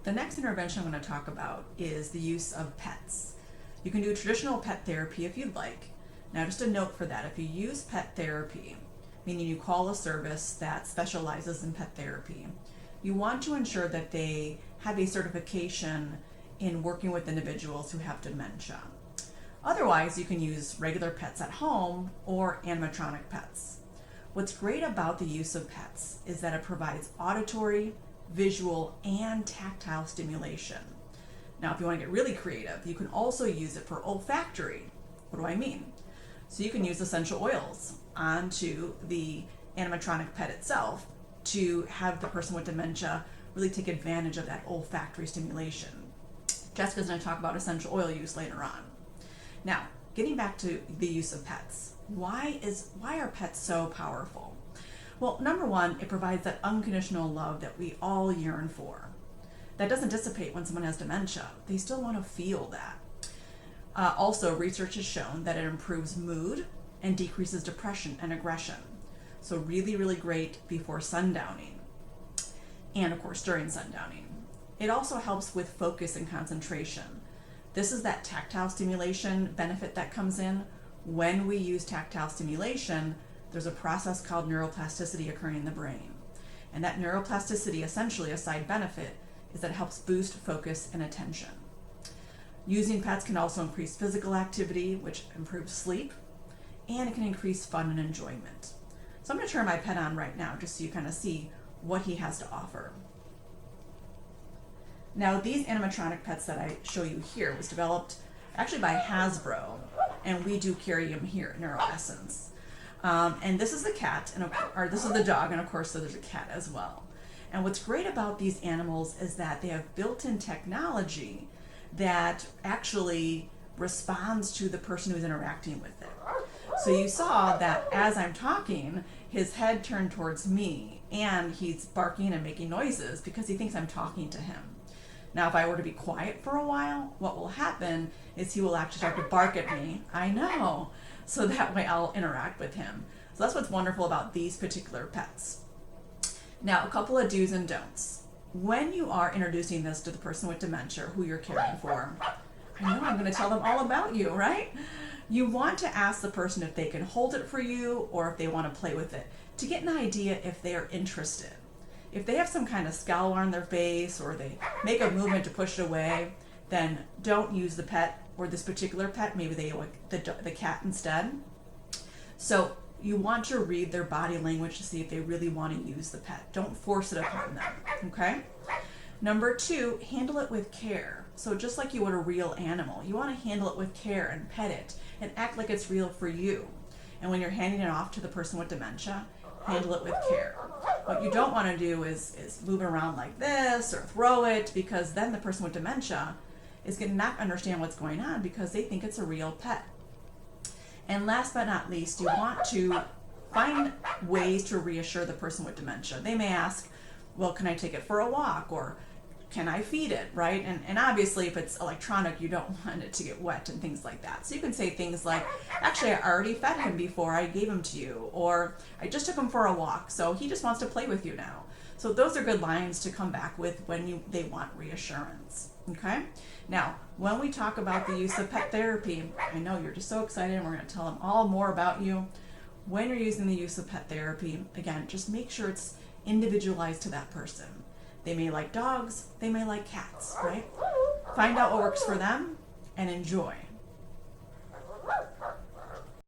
The next intervention I'm going to talk about is the use of pets. You can do traditional pet therapy if you'd like. Now, just a note for that, if you use pet therapy, meaning you call a service that specializes in pet therapy, you want to ensure that they have a certification in working with individuals who have dementia. Otherwise, you can use regular pets at home or animatronic pets. What's great about the use of pets is that it provides auditory, visual, and tactile stimulation. Now, if you want to get really creative, you can also use it for olfactory. What do I mean? So you can use essential oils onto the animatronic pet itself to have the person with dementia really take advantage of that olfactory stimulation. Jessica's going to talk about essential oil use later on. Now, getting back to the use of pets, why are pets so powerful? Well, number one, it provides that unconditional love that we all yearn for. That doesn't dissipate when someone has dementia. They still want to feel that. Also, research has shown that it improves mood and decreases depression and aggression. So really, really great before sundowning. And of course, during sundowning. It also helps with focus and concentration. This is that tactile stimulation benefit that comes in. When we use tactile stimulation, there's a process called neuroplasticity occurring in the brain. And that neuroplasticity, essentially a side benefit, is that it helps boost focus and attention. Using pets can also increase physical activity, which improves sleep, and it can increase fun and enjoyment. So I'm going to turn my pet on right now just so you kind of see what he has to offer. Now, these animatronic pets that I show you here was developed actually by Hasbro, and we do carry him here at Neuroessence. And this is the cat, or this is the dog, and of course, so there's a cat as well. And what's great about these animals is that they have built-in technology that actually responds to the person who's interacting with it. So you saw that as I'm talking, his head turned towards me, and he's barking and making noises because he thinks I'm talking to him. Now, if I were to be quiet for a while, what will happen is he will actually start to bark at me. I know. So that way I'll interact with him. So that's what's wonderful about these particular pets. Now, a couple of do's and don'ts. When you are introducing this to the person with dementia who you're caring for, I know I'm going to tell them all about you, right? You want to ask the person if they can hold it for you or if they want to play with it to get an idea if they are interested. If they have some kind of scowl on their face or they make a movement to push it away, then don't use the pet or this particular pet. Maybe they like the cat instead. So you want to read their body language to see if they really want to use the pet. Don't force it upon them, okay? Number two, handle it with care. So just like you would a real animal, you want to handle it with care and pet it and act like it's real for you. And when you're handing it off to the person with dementia, handle it with care. What you don't want to do is move it around like this or throw it, because then the person with dementia is going to not understand what's going on because they think it's a real pet. And last but not least, you want to find ways to reassure the person with dementia. They may ask, well, can I take it for a walk? Or can I feed it, right? And obviously, if it's electronic, you don't want it to get wet and things like that. So you can say things like, actually, I already fed him before I gave him to you, or I just took him for a walk, so he just wants to play with you now. So those are good lines to come back with when they want reassurance, okay? Now, when we talk about the use of pet therapy, I know you're just so excited, and we're going to tell them all more about you. When you're using the use of pet therapy, again, just make sure it's individualized to that person. They may like dogs, they may like cats, right? Find out what works for them and enjoy.